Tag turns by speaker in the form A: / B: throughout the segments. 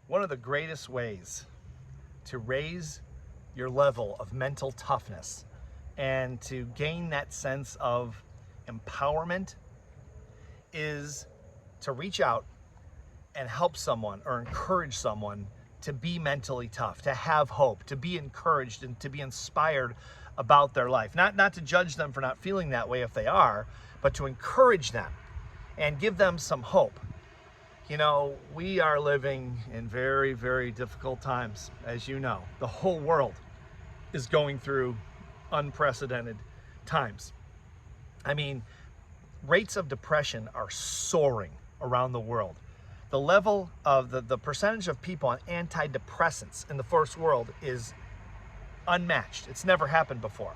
A: One of the greatest ways to raise your level of mental toughness and to gain that sense of empowerment is to reach out and help someone or encourage someone to be mentally tough, to have hope, to be encouraged and to be inspired about their life. Not to judge them for not feeling that way if they are, but to encourage them and give them some hope. You know, we are living in very, very difficult times, as you know. The whole world is going through unprecedented times. I mean, rates of depression are soaring around the world. The level of the percentage of people on antidepressants in the first world is unmatched. It's never happened before.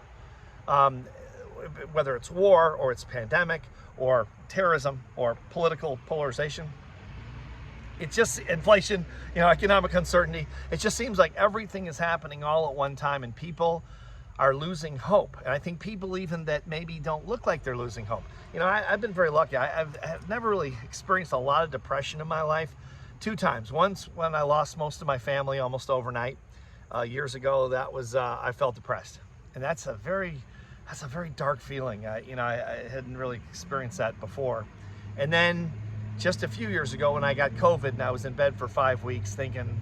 A: Whether it's war or it's pandemic or terrorism or political polarization, it's just inflation, economic uncertainty. It just seems like everything is happening all at one time and people are losing hope. And I think people even that maybe don't look like they're losing hope. I've been very lucky. I've never really experienced a lot of depression in my life. 2 times. Once when I lost most of my family almost overnight years ago. That was I felt depressed, and that's a very dark feeling. I hadn't really experienced that before. And then just a few years ago when I got COVID and I was in bed for 5 weeks thinking,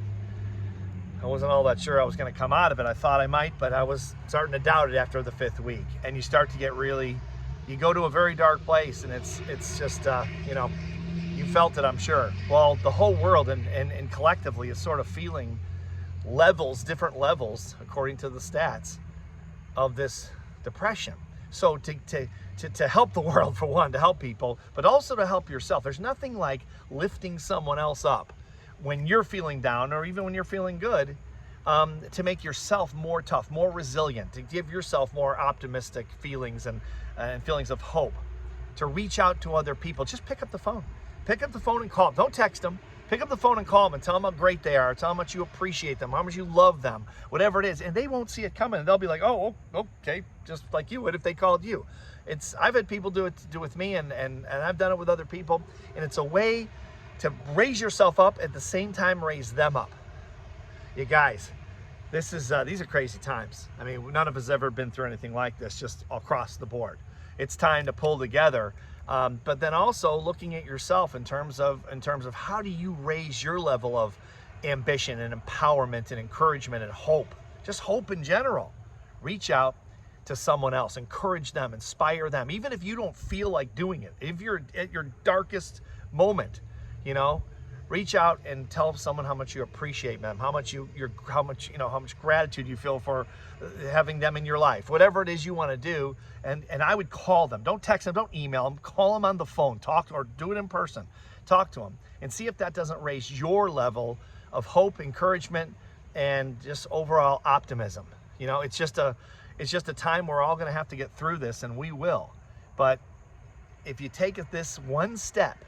A: I wasn't all that sure I was going to come out of it. I thought I might, but I was starting to doubt it after the 5th week. And you start to get you go to a very dark place, and it's just, you felt it, I'm sure. Well, the whole world and collectively is sort of feeling different levels, according to the stats, of this depression. So to help the world, for one, to help people, but also to help yourself. There's nothing like lifting someone else up when you're feeling down or even when you're feeling good, to make yourself more tough, more resilient, to give yourself more optimistic feelings and feelings of hope, to reach out to other people. Just pick up the phone. Pick up the phone and call them. Don't text them. Pick up the phone and call them and tell them how great they are. Tell them how much you appreciate them, how much you love them, whatever it is. And they won't see it coming. They'll be like, oh, okay, just like you would if they called you. I've had people do with me, and I've done it with other people. And it's a way to raise yourself up at the same time raise them up. You guys, these are crazy times. I mean, none of us ever been through anything like this, just across the board. It's time to pull together, but then also looking at yourself in terms of how do you raise your level of ambition and empowerment and encouragement and hope, just hope in general. Reach out to someone else, encourage them, inspire them, even if you don't feel like doing it. If you're at your darkest moment, reach out and tell someone how much you appreciate them, how much gratitude you feel for having them in your life, whatever it is you want to do. And I would call them. Don't text them, don't email them, call them on the phone, talk, or do it in person. Talk to them and see if that doesn't raise your level of hope, encouragement, and just overall optimism. It's just a time we're all going to have to get through this, and we will. But if you take this one step,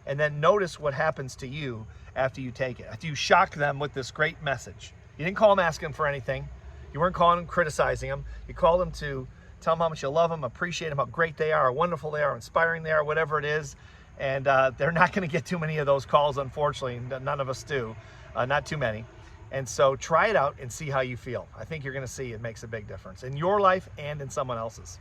A: and then notice what happens to you after you take it. After you shock them with this great message. You didn't call them asking for anything. You weren't calling them criticizing them. You called them to tell them how much you love them, appreciate them, how great they are, how wonderful they are, inspiring they are, whatever it is. And they're not going to get too many of those calls, unfortunately. None of us do. Not too many. And so try it out and see how you feel. I think you're going to see it makes a big difference in your life and in someone else's.